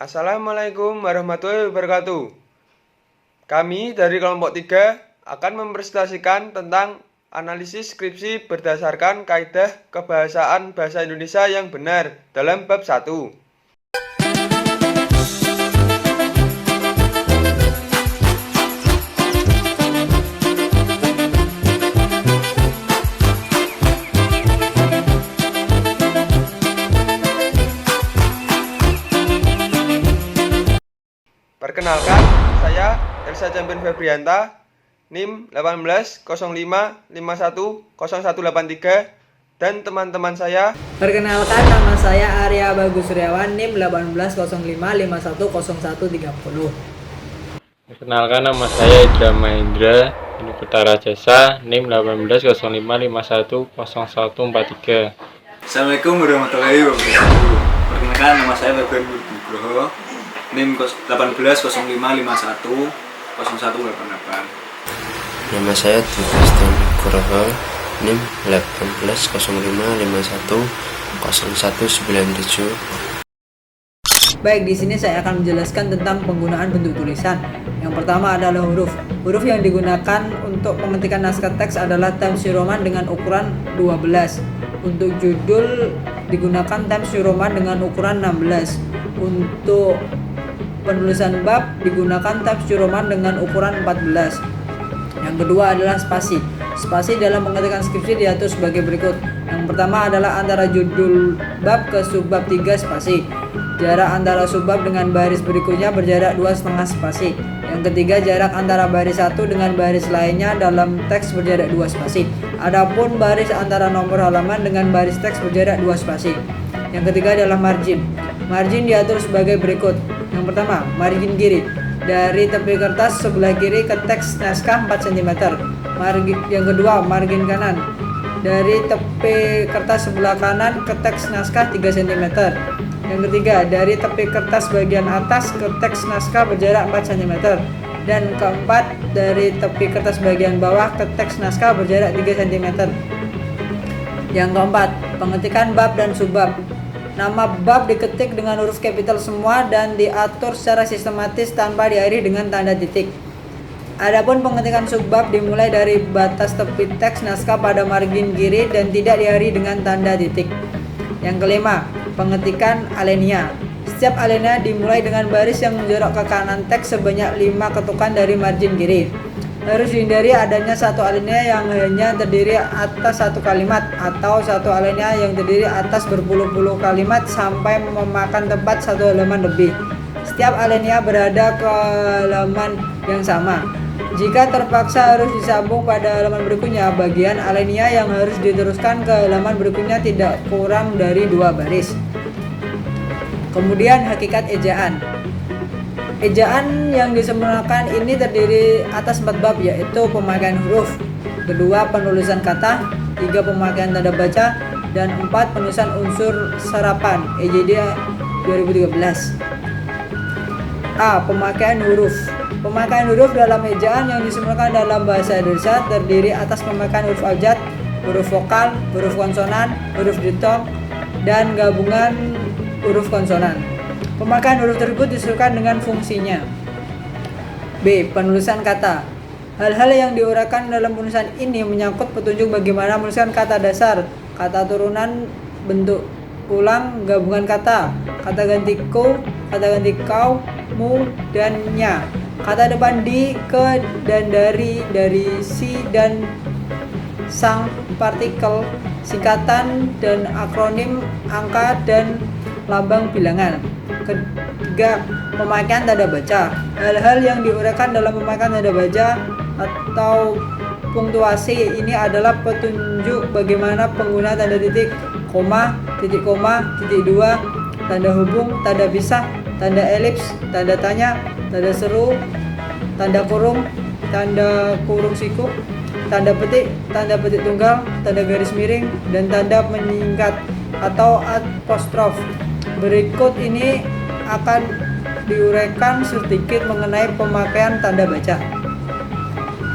Assalamualaikum warahmatullahi wabarakatuh. Kami dari kelompok 3 akan mempresentasikan tentang analisis skripsi berdasarkan kaidah kebahasaan bahasa Indonesia yang benar dalam bab 1. Perkenalkan, saya Elsa Champion Febrianta, NIM 1805510183, dan teman-teman saya. Perkenalkan, nama saya Arya Bagus Suryawan, NIM 1805510130. Perkenalkan, nama saya Indra Mahendra, Universitas Jasa, NIM 1805510143. Assalamualaikum warahmatullahi wabarakatuh. Perkenalkan, nama saya Bagus Nugroho, NIM 1805510188. Nama saya Tristan Nugroho, NIM 1805510197. Baik, di sini saya akan menjelaskan tentang penggunaan bentuk tulisan. Yang pertama adalah huruf. Huruf yang digunakan untuk pengetikan naskah teks adalah Times New Roman dengan ukuran 12. Untuk judul digunakan Times New Roman dengan ukuran 16. Untuk penulisan bab digunakan Times New Roman dengan ukuran 14. Yang kedua adalah spasi. Spasi dalam pengetikan skripsi diatur sebagai berikut. Yang pertama adalah antara judul bab ke subbab 3 spasi. Jarak antara subbab dengan baris berikutnya berjarak 2,5 spasi. Yang ketiga, jarak antara baris satu dengan baris lainnya dalam teks berjarak 2 spasi. Adapun baris antara nomor halaman dengan baris teks berjarak 2 spasi. Yang ketiga adalah margin. Margin diatur sebagai berikut. Yang pertama, margin kiri. Dari tepi kertas sebelah kiri ke teks naskah 4 cm. Yang kedua, margin kanan. Dari tepi kertas sebelah kanan ke teks naskah 3 cm. Yang ketiga, dari tepi kertas bagian atas ke teks naskah berjarak 4 cm. Dan keempat, dari tepi kertas bagian bawah ke teks naskah berjarak 3 cm. Yang keempat, pengetikan bab dan subbab. Nama bab diketik dengan huruf kapital semua dan diatur secara sistematis tanpa diakhiri dengan tanda titik. Adapun pengetikan subbab dimulai dari batas tepi teks naskah pada margin kiri dan tidak diakhiri dengan tanda titik. Yang kelima, pengetikan alinea. Setiap alinea dimulai dengan baris yang menjorok ke kanan teks sebanyak 5 ketukan dari margin kiri. Harus dihindari adanya satu alinea yang hanya terdiri atas satu kalimat atau satu alinea yang terdiri atas berpuluh-puluh kalimat sampai memakan tempat satu halaman lebih. Setiap alinea berada ke halaman yang sama. Jika terpaksa harus disambung pada halaman berikutnya, bagian alinea yang harus diteruskan ke halaman berikutnya tidak kurang dari 2 baris. Kemudian hakikat ejaan. Ejaan yang disempurnakan ini terdiri atas 4 bab, yaitu pemakaian huruf, kedua penulisan kata, 3 pemakaian tanda baca, dan 4 penulisan unsur serapan EJD 2013. A. Pemakaian huruf. Pemakaian huruf dalam ejaan yang disempurnakan dalam bahasa Indonesia terdiri atas pemakaian huruf abjad, huruf vokal, huruf konsonan, huruf diftong, dan gabungan huruf konsonan. Pemakaian huruf tersebut disesuaikan dengan fungsinya. B. Penulisan kata. Hal-hal yang diuraikan dalam penulisan ini menyangkut petunjuk bagaimana menuliskan kata dasar, kata turunan, bentuk ulang, gabungan kata, kata ganti ko, kata ganti kau, mu, dan nya, kata depan di, ke, dan dari si, dan sang, partikel, singkatan, dan akronim, angka, dan lambang bilangan. Ketiga, pemakaian tanda baca. Hal-hal yang diuraikan dalam pemakaian tanda baca atau punktuasi ini adalah petunjuk bagaimana penggunaan tanda titik, koma, titik 2, tanda hubung, tanda pisah, tanda elips, tanda tanya, tanda seru, tanda kurung siku, tanda petik tunggal, tanda garis miring, dan tanda menyingkat atau apostrof. Berikut ini akan diuraikan sedikit mengenai pemakaian tanda baca.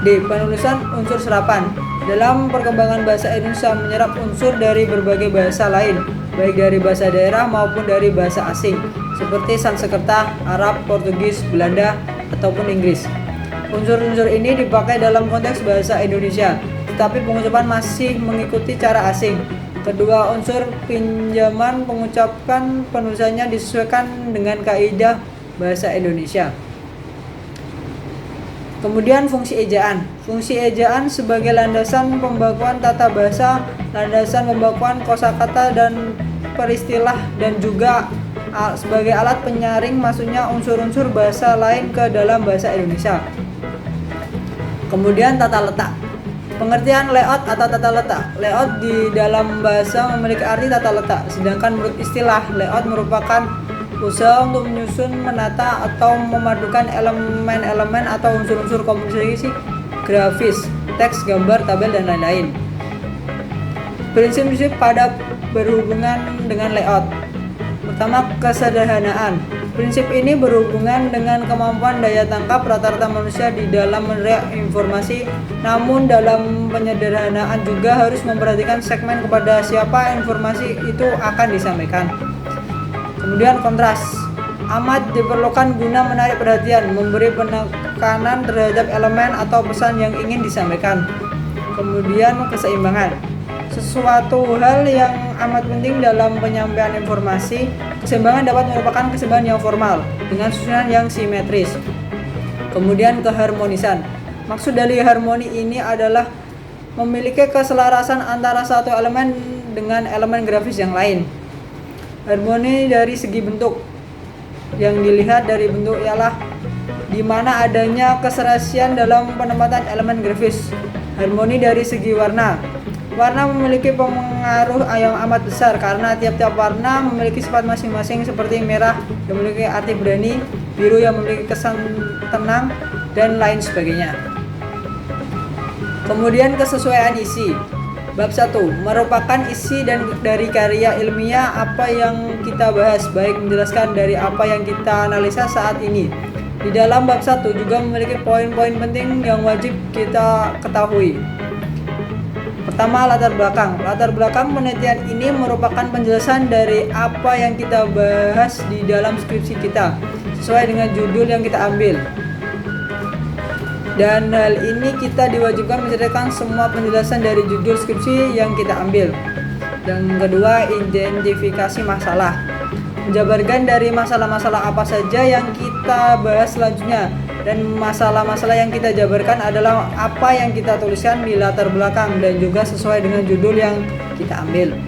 D. Penulisan unsur serapan. Dalam perkembangan bahasa Indonesia menyerap unsur dari berbagai bahasa lain, baik dari bahasa daerah maupun dari bahasa asing. seperti Sanskerta, Arab, Portugis, Belanda, ataupun Inggris. Unsur-unsur ini dipakai dalam konteks bahasa Indonesia, tetapi pengucapan masih mengikuti cara asing. Kedua unsur pinjaman pengucapan penulisannya disesuaikan dengan kaidah bahasa Indonesia. Kemudian fungsi ejaan. Fungsi ejaan sebagai landasan pembakuan tata bahasa, landasan pembakuan kosakata dan peristilah, dan juga sebagai alat penyaring masuknya unsur-unsur bahasa lain ke dalam bahasa Indonesia. Kemudian tata letak. Pengertian layout atau tata letak. Layout di dalam bahasa memiliki arti tata letak, sedangkan menurut istilah, layout merupakan usaha untuk menyusun, menata, atau memadukan elemen-elemen atau unsur-unsur komunikasi grafis, teks, gambar, tabel, dan lain-lain. Prinsip-prinsip pada berhubungan dengan layout. Pertama, kesederhanaan. Prinsip ini berhubungan dengan kemampuan daya tangkap rata-rata manusia di dalam menerima informasi, namun dalam penyederhanaan juga harus memperhatikan segmen kepada siapa informasi itu akan disampaikan. Kemudian kontras. Amat diperlukan guna menarik perhatian, memberi penekanan terhadap elemen atau pesan yang ingin disampaikan. Kemudian keseimbangan. Sesuatu hal yang amat penting dalam penyampaian informasi. Keseimbangan dapat merupakan keseimbangan yang formal dengan susunan yang simetris. Kemudian keharmonisan. Maksud dari harmoni ini adalah memiliki keselarasan antara satu elemen dengan elemen grafis yang lain. Harmoni dari segi bentuk. Yang dilihat dari bentuk ialah di mana adanya keserasian dalam penempatan elemen grafis. Harmoni dari segi warna. Warna memiliki pengaruh yang amat besar karena tiap-tiap warna memiliki sifat masing-masing, seperti merah yang memiliki arti berani, biru yang memiliki kesan tenang, dan lain sebagainya. Kemudian kesesuaian isi. Bab 1 merupakan isi dari karya ilmiah apa yang kita bahas, baik menjelaskan dari apa yang kita analisa saat ini. Di dalam bab 1 juga memiliki poin-poin penting yang wajib kita ketahui. Pertama, latar belakang. Latar belakang penelitian ini merupakan penjelasan dari apa yang kita bahas di dalam skripsi kita, sesuai dengan judul yang kita ambil. Dan hal ini kita diwajibkan menceritakan semua penjelasan dari judul skripsi yang kita ambil. Yang kedua, identifikasi masalah. Menjabarkan dari masalah-masalah apa saja yang kita bahas selanjutnya, dan masalah-masalah yang kita jabarkan adalah apa yang kita tuliskan di latar belakang dan juga sesuai dengan judul yang kita ambil.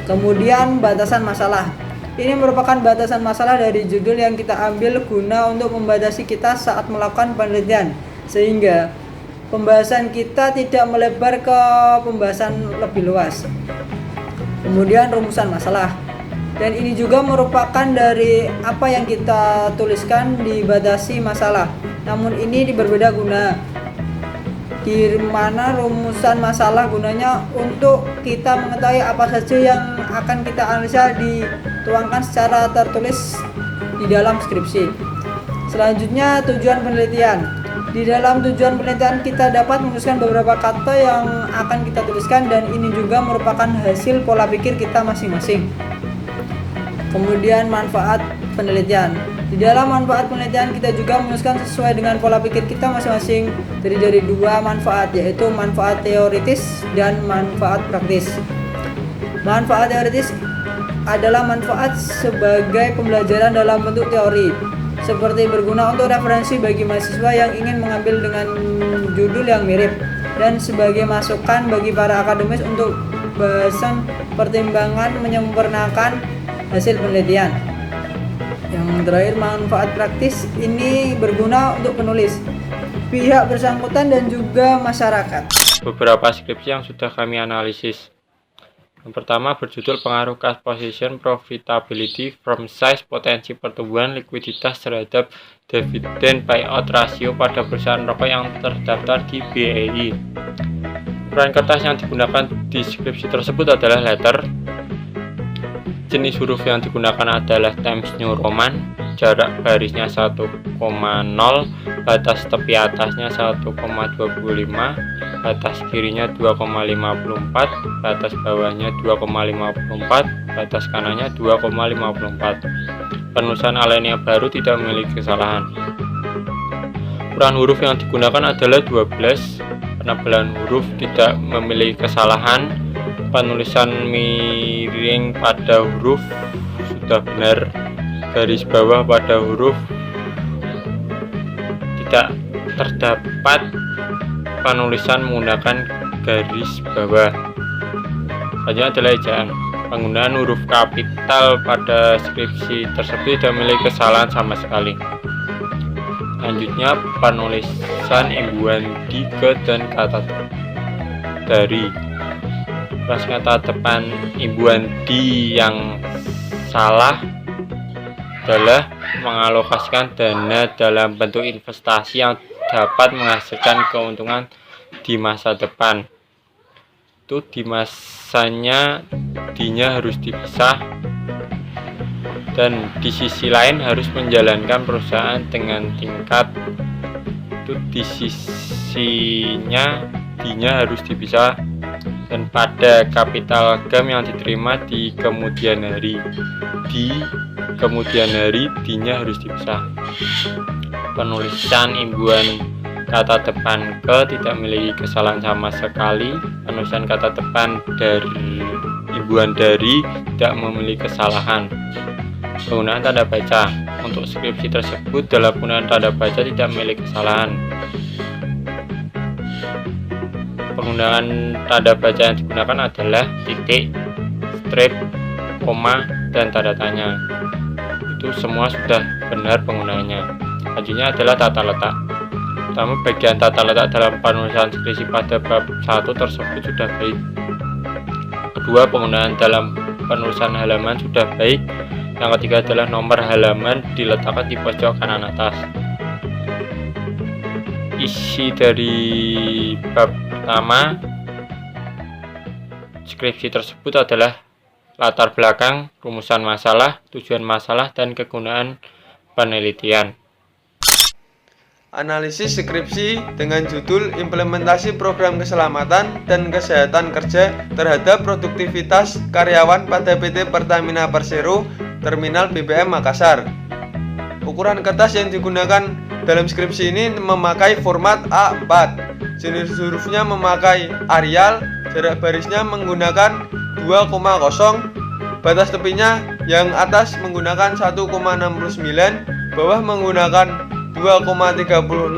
Kemudian batasan masalah. Ini merupakan batasan masalah dari judul yang kita ambil guna untuk membatasi kita saat melakukan penelitian, sehingga pembahasan kita tidak melebar ke pembahasan lebih luas. Kemudian rumusan masalah. Dan ini juga merupakan dari apa yang kita tuliskan dibatasi masalah. Namun ini berbeda guna. Di mana rumusan masalah gunanya untuk kita mengetahui apa saja yang akan kita analisa dituangkan secara tertulis di dalam skripsi. Selanjutnya, tujuan penelitian. Di dalam tujuan penelitian kita dapat menuliskan beberapa kata yang akan kita tuliskan, dan ini juga merupakan hasil pola pikir kita masing-masing. Kemudian manfaat penelitian. Di dalam manfaat penelitian kita juga menuliskan sesuai dengan pola pikir kita masing-masing, terdiri dari dua manfaat, yaitu manfaat teoritis dan manfaat praktis. Manfaat teoritis adalah manfaat sebagai pembelajaran dalam bentuk teori, seperti berguna untuk referensi bagi mahasiswa yang ingin mengambil dengan judul yang mirip, dan sebagai masukan bagi para akademis untuk bahasan pertimbangan menyempurnakan hasil penelitian. Yang terakhir, manfaat praktis ini berguna untuk penulis, pihak bersangkutan, dan juga masyarakat. Beberapa skripsi yang sudah kami analisis. Yang pertama berjudul pengaruh cash position, profitability from size, potensi pertumbuhan, likuiditas terhadap dividend payout ratio pada perusahaan rokok yang terdaftar di BEI. Ukuran kertas yang digunakan di skripsi tersebut adalah letter. Jenis huruf yang digunakan adalah Times New Roman, jarak barisnya 1,0, batas tepi atasnya 1,25, batas kirinya 2,54, batas bawahnya 2,54, batas kanannya 2,54. penulisan alinea baru tidak memiliki kesalahan. Ukuran huruf yang digunakan adalah 12. Penebalan huruf tidak memiliki kesalahan. Penulisan miring pada huruf sudah benar. Garis bawah pada huruf tidak terdapat. Penulisan menggunakan garis bawah. Selanjutnya adalah ejaan. Penggunaan huruf kapital pada skripsi tersebut tidak memiliki kesalahan sama sekali. Selanjutnya penulisan imbuhan di, ke, dan kata dari. Pas kata depan imbuhan di yang salah adalah mengalokasikan dana dalam bentuk investasi yang dapat menghasilkan keuntungan di masa depan. Itu di masanya dinya harus dipisah, dan di sisi lain harus menjalankan perusahaan dengan tingkat. Itu di sisinya dinya harus dipisah, dan pada kapital gam yang diterima di kemudian hari, di kemudian hari dinya harus dipisah. Penulisan imbuhan kata depan ke tidak memiliki kesalahan sama sekali. Penulisan kata depan dari imbuhan dari tidak memiliki kesalahan. Penggunaan tanda baca. Untuk skripsi tersebut dalam penggunaan tanda baca tidak memiliki kesalahan. Penggunaan tanda baca yang digunakan adalah titik, strip, koma, dan tanda tanya. Itu semua sudah benar penggunaannya. Selanjutnya adalah tata letak. Pertama, bagian tata letak dalam penulisan skripsi pada bab 1 tersebut sudah baik. Kedua, penggunaan dalam penulisan halaman sudah baik. Yang ketiga adalah nomor halaman diletakkan di pojok kanan atas. Isi dari bab pertama skripsi tersebut adalah latar belakang, rumusan masalah, tujuan masalah, dan kegunaan penelitian. Analisis skripsi dengan judul Implementasi Program Keselamatan dan Kesehatan Kerja terhadap Produktivitas Karyawan pada PT Pertamina Persero Terminal BBM Makassar. Ukuran kertas yang digunakan dalam skripsi ini memakai format A4. Jenis hurufnya memakai Arial, jarak barisnya menggunakan 2,0, batas tepinya yang atas menggunakan 1,69, bawah menggunakan 2,36,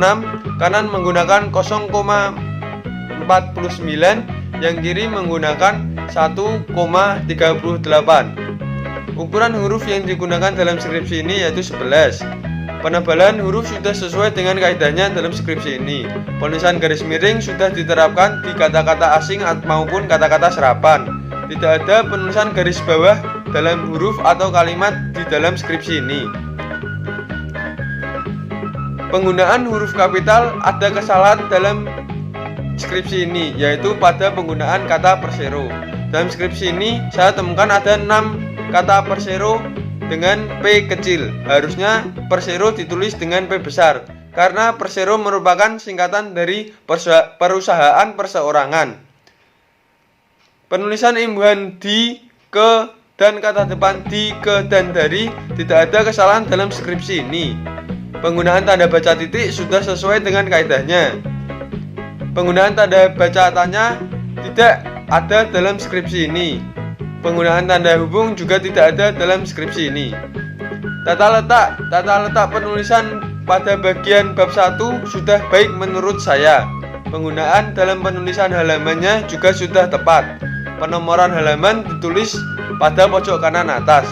kanan menggunakan 0,49, yang kiri menggunakan 1,38. Ukuran huruf yang digunakan dalam skripsi ini yaitu 11. Penebalan huruf sudah sesuai dengan kaidahnya dalam skripsi ini. Penulisan garis miring sudah diterapkan di kata-kata asing maupun kata-kata serapan. Tidak ada penulisan garis bawah dalam huruf atau kalimat di dalam skripsi ini. Penggunaan huruf kapital ada kesalahan dalam skripsi ini, yaitu pada penggunaan kata Persero. Dalam skripsi ini saya temukan ada 6 kata Persero dengan P kecil. Harusnya Persero ditulis dengan P besar, karena Persero merupakan singkatan dari perusahaan perseorangan. Penulisan imbuhan di, ke, dan kata depan di, ke, dan dari tidak ada kesalahan dalam skripsi ini. Penggunaan tanda baca titik sudah sesuai dengan kaidahnya. Penggunaan tanda baca tanya tidak ada dalam skripsi ini. Penggunaan tanda hubung juga tidak ada dalam skripsi ini. Tata letak penulisan pada bagian bab 1 sudah baik menurut saya. Penggunaan dalam penulisan halamannya juga sudah tepat. Penomoran halaman ditulis pada pojok kanan atas.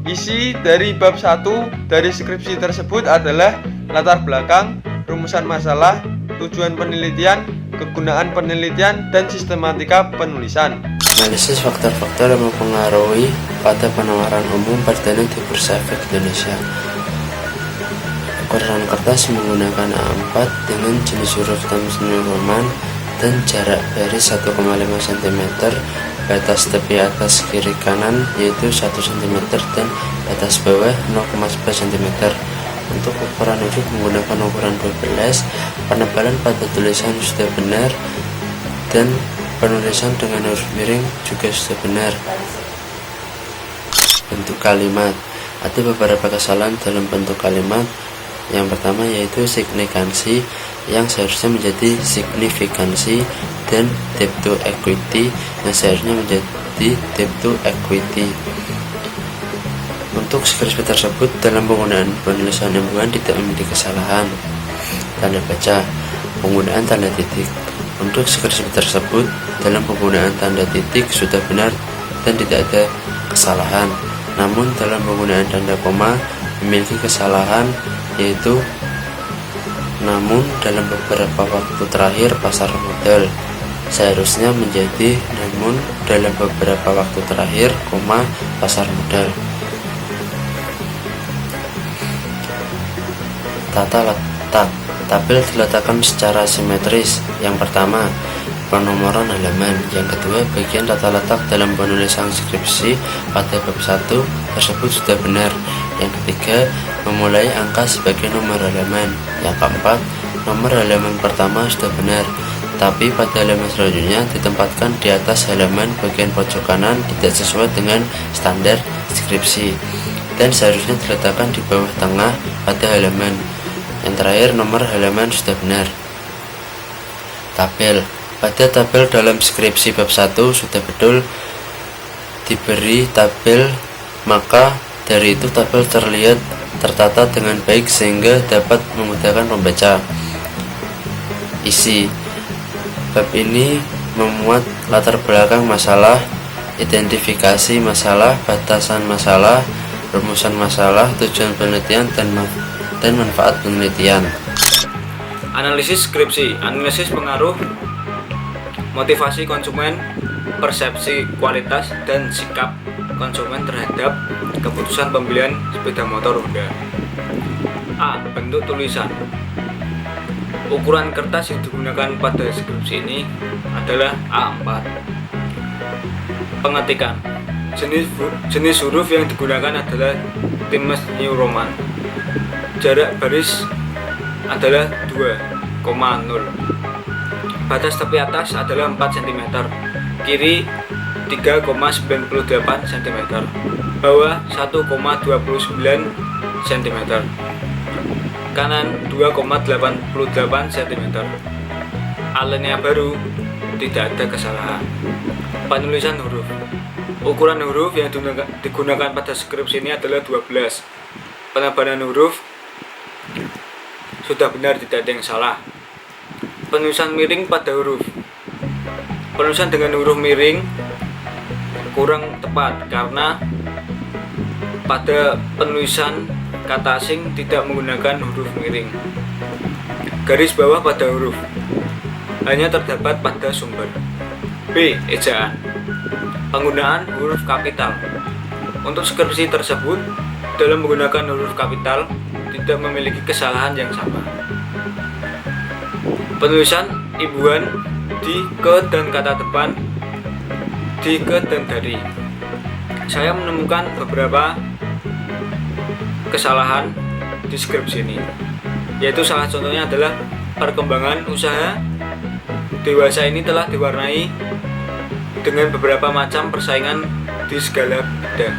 Isi dari bab 1 dari skripsi tersebut adalah latar belakang, rumusan masalah, tujuan penelitian, kegunaan penelitian, dan sistematika penulisan. Analisis faktor-faktor yang mempengaruhi pada penawaran umum pertanian di Bursa Efek Indonesia. Ukuran kertas menggunakan A4 dengan jenis huruf Times New Roman dan jarak baris 1,5 cm, batas tepi atas kiri kanan yaitu 1 cm dan batas bawah 0,11 cm. Untuk ukuran huruf menggunakan ukuran 12, penebalan pada tulisan sudah benar dan penulisan dengan huruf miring juga sudah benar. Bentuk kalimat. Ada beberapa kesalahan dalam bentuk kalimat. Yang pertama yaitu signifikansi yang seharusnya menjadi signifikansi, dan debt to equity yang seharusnya menjadi debt to equity. Untuk skripsi tersebut dalam penggunaan penulisan imbuhan tidak memiliki kesalahan. Tanda baca, penggunaan tanda titik. Untuk skripsi tersebut dalam penggunaan tanda titik sudah benar dan tidak ada kesalahan. Namun dalam penggunaan tanda koma memiliki kesalahan, yaitu namun dalam beberapa waktu terakhir pasar modal seharusnya menjadi namun dalam beberapa waktu terakhir, pasar modal. Tata letak tabel diletakkan secara simetris. Yang pertama, penomoran halaman. Yang kedua, bagian tata letak dalam penulisan skripsi pada bab 1 tersebut sudah benar. Yang ketiga, memulai angka sebagai nomor halaman. Yang keempat, nomor halaman pertama sudah benar, tapi pada halaman selanjutnya ditempatkan di atas halaman bagian pojok kanan tidak sesuai dengan standar skripsi dan seharusnya diletakkan di bawah tengah pada halaman. Yang terakhir, nomor halaman sudah benar. Tabel. Pada tabel dalam skripsi bab 1 sudah betul diberi tabel, maka dari itu tabel terlihat tertata dengan baik sehingga dapat memudahkan pembaca. Isi. Bab ini memuat latar belakang masalah, identifikasi masalah, batasan masalah, rumusan masalah, tujuan penelitian, dan manfaat penelitian. Analisis skripsi, analisis pengaruh motivasi konsumen, persepsi kualitas, dan sikap konsumen terhadap keputusan pembelian sepeda motor Honda. A. Bentuk tulisan. Ukuran kertas yang digunakan pada skripsi ini adalah A4. Pengetikan. Jenis huruf yang digunakan adalah Times New Roman. Jarak baris adalah 2,0. Batas tepi atas adalah 4 cm, kiri 3,98 cm, bawah 1,29 cm, kanan 2,88 cm. Alinea baru, tidak ada kesalahan. Penulisan huruf. Ukuran huruf yang digunakan pada skripsi ini adalah 12. Penebalan huruf sudah benar, tidak ada yang salah. Penulisan miring pada huruf. Penulisan dengan huruf miring kurang tepat karena pada penulisan kata asing tidak menggunakan huruf miring. Garis bawah pada huruf hanya terdapat pada sumber. B. Ejaan. Penggunaan huruf kapital. Untuk skripsi tersebut dalam menggunakan huruf kapital tidak memiliki kesalahan yang sama. Penulisan imbuhan di, ke, dan kata depan di, ke, dan dari. Saya menemukan beberapa kesalahan di skripsi ini, yaitu salah contohnya adalah perkembangan usaha dewasa ini telah diwarnai dengan beberapa macam persaingan di segala bidang.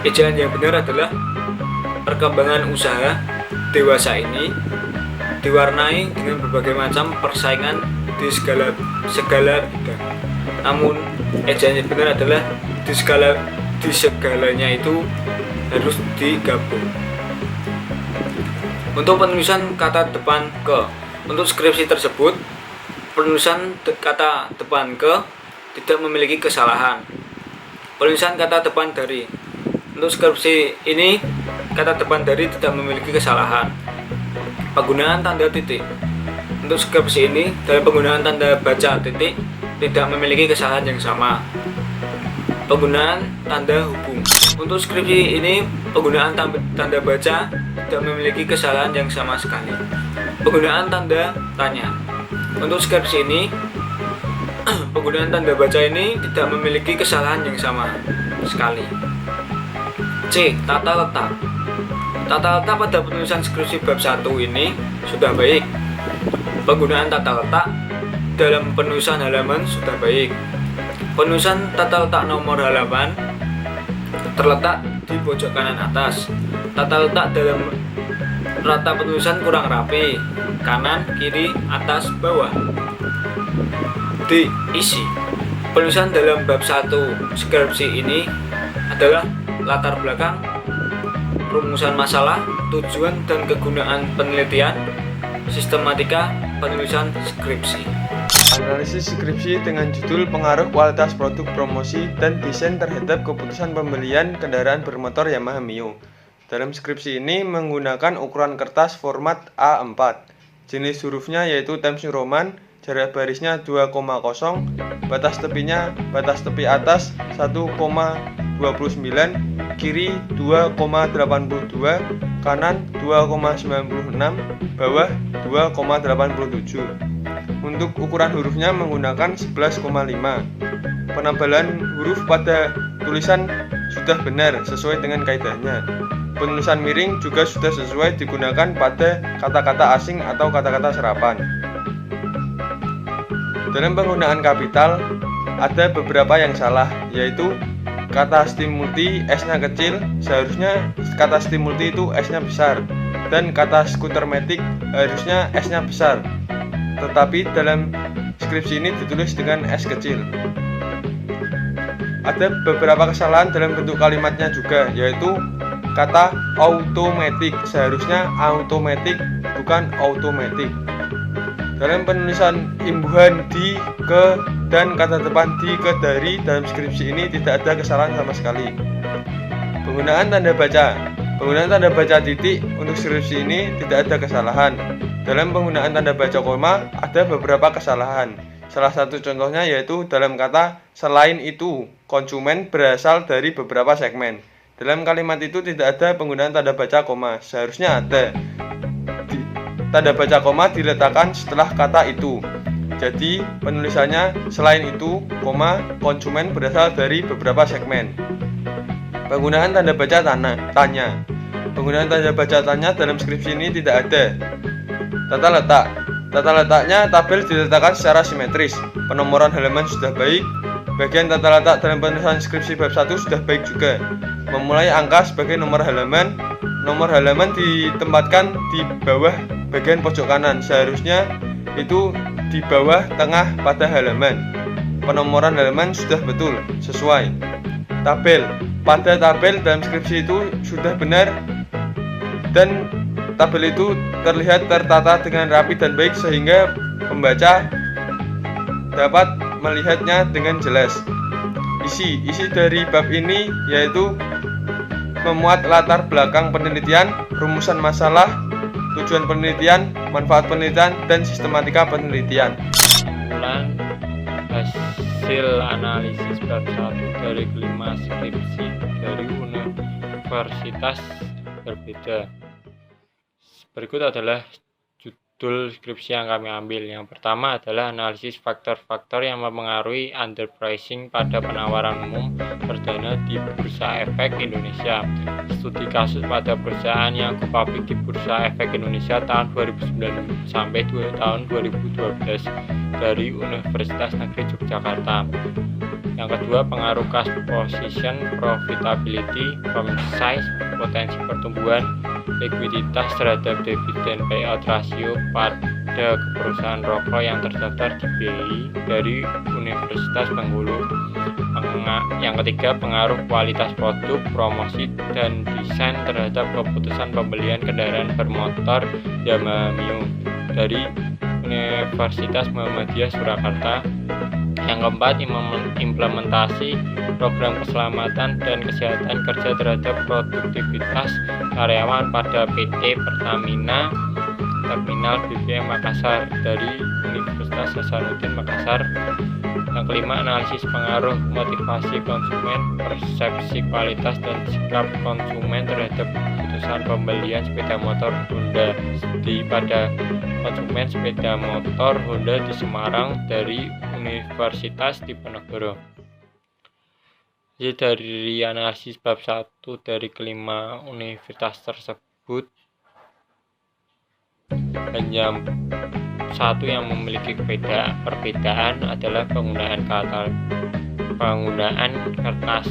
Ejaan yang benar adalah perkembangan usaha dewasa ini diwarnai dengan berbagai macam persaingan di segala bidang. Namun ejaan yang benar adalah di segalanya itu harus digabung. Untuk penulisan kata depan ke. Untuk skripsi tersebut penulisan kata depan ke tidak memiliki kesalahan. Penulisan kata depan dari. Untuk skripsi ini kata depan dari tidak memiliki kesalahan. Penggunaan tanda titik. Untuk skripsi ini dalam penggunaan tanda baca titik tidak memiliki kesalahan yang sama. Penggunaan tanda hubung. Untuk skripsi ini penggunaan tanda baca tidak memiliki kesalahan yang sama sekali. Penggunaan tanda tanya. Untuk skripsi ini penggunaan tanda baca ini tidak memiliki kesalahan yang sama sekali. C. Tata letak. Tata letak pada penulisan skripsi bab 1 ini sudah baik. Penggunaan tata letak dalam penulisan halaman sudah baik. Penulisan tata letak nomor halaman terletak di pojok kanan atas. Tata letak dalam rata penulisan kurang rapi, kanan, kiri, atas, bawah. D. Isi. Penulisan dalam bab 1 skripsi ini adalah latar belakang, rumusan masalah, tujuan dan kegunaan penelitian, sistematika penulisan skripsi. Analisis skripsi dengan judul pengaruh kualitas produk promosi dan desain terhadap keputusan pembelian kendaraan bermotor Yamaha Mio. Dalam skripsi ini menggunakan ukuran kertas format A4. Jenis hurufnya yaitu Times New Roman, jarak barisnya 2,0, batas tepi atas 1,29, kiri 2,82, kanan 2,96, bawah 2,87. Untuk ukuran hurufnya menggunakan 11,5. Penebalan huruf pada tulisan sudah benar sesuai dengan kaidahnya. Penulisan miring juga sudah sesuai digunakan pada kata-kata asing atau kata-kata serapan. Dalam penggunaan kapital ada beberapa yang salah, yaitu kata stimulti S-nya kecil, seharusnya kata stimulti itu S-nya besar, dan kata skutermatic harusnya S-nya besar. Tetapi dalam skripsi ini ditulis dengan S kecil. Ada beberapa kesalahan dalam bentuk kalimatnya juga, yaitu kata automatic seharusnya automatic bukan automatic. Dalam penulisan imbuhan di, ke, dan kata depan di, ke, dari dalam skripsi ini tidak ada kesalahan sama sekali. Penggunaan tanda baca titik untuk skripsi ini tidak ada kesalahan. Dalam penggunaan tanda baca koma ada beberapa kesalahan. Salah satu contohnya yaitu dalam kata selain itu, konsumen berasal dari beberapa segmen. Dalam kalimat itu tidak ada penggunaan tanda baca koma, seharusnya ada. Tanda baca koma diletakkan setelah kata itu. Jadi penulisannya selain itu, koma, konsumen berasal dari beberapa segmen. Penggunaan tanda baca tanya. Penggunaan tanda baca tanya dalam skripsi ini tidak ada. Tata letaknya tabel diletakkan secara simetris. Penomoran halaman sudah baik. Bagian tata letak dalam penulisan skripsi bab 1 sudah baik juga. Memulai angka sebagai nomor halaman. Nomor halaman ditempatkan di bawah bagian pojok kanan. Seharusnya itu di bawah tengah pada halaman. Penomoran halaman sudah betul, sesuai. Pada tabel dalam skripsi itu sudah benar, dan tabel itu terlihat tertata dengan rapi dan baik sehingga pembaca dapat melihatnya dengan jelas. Isi dari bab ini yaitu memuat latar belakang penelitian, rumusan masalah, tujuan penelitian, manfaat penelitian, dan sistematika penelitian. Kesimpulan hasil analisis bab 1 dari kelima skripsi dari universitas berbeda. Berikut adalah judul skripsi yang kami ambil. Yang pertama adalah analisis faktor-faktor yang mempengaruhi underpricing pada penawaran umum perdana di Bursa Efek Indonesia. Studi kasus pada perusahaan yang go public di Bursa Efek Indonesia tahun 2009 sampai tahun 2012 dari Universitas Negeri Yogyakarta. Yang kedua, pengaruh cash position, profitability, firm size, potensi pertumbuhan, likuiditas terhadap dividen payout ratio pada perusahaan rokok yang terdaftar di BI dari Universitas Bengkulu. Yang ketiga, pengaruh kualitas produk, promosi, dan desain terhadap keputusan pembelian kendaraan bermotor Yamaha Mio dari Universitas Muhammadiyah Surakarta. Yang keempat, implementasi program keselamatan dan kesehatan kerja terhadap produktivitas karyawan pada PT Pertamina Terminal BBM Makassar dari Universitas Hasanuddin Makassar. Yang kelima, analisis pengaruh motivasi konsumen, persepsi kualitas dan sikap konsumen terhadap keputusan pembelian sepeda motor Honda pada konsumen sepeda motor Honda di Semarang dari Universitas Diponegoro. Jadi dari analisis bab 1 dari kelima universitas tersebut, hanya satu yang memiliki perbedaan adalah penggunaan kertas.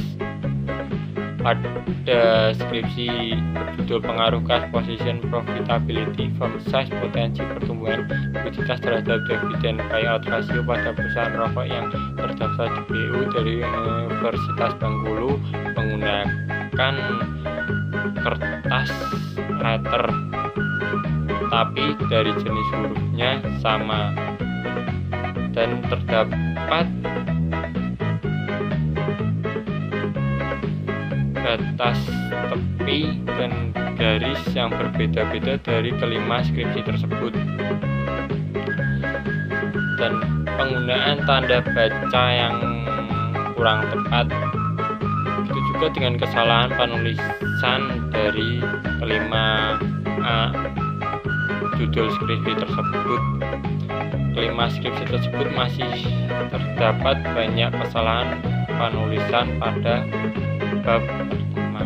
pada skripsi berjudul pengaruh cash position profitability from size potensi pertumbuhan likuiditas terhadap dividend payout ratio pada perusahaan rokok yang terdaftar di BU dari Universitas Bengkulu menggunakan kertas letter, tapi dari jenis hurufnya sama dan terdapat batas tepi dan garis yang berbeda-beda dari kelima skripsi tersebut, dan penggunaan tanda baca yang kurang tepat. Begitu juga dengan kesalahan penulisan dari kelima judul skripsi tersebut. Kelima skripsi tersebut masih terdapat banyak kesalahan penulisan pada bab pertama.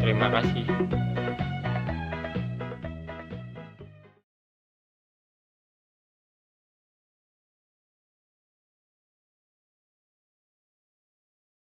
Terima kasih.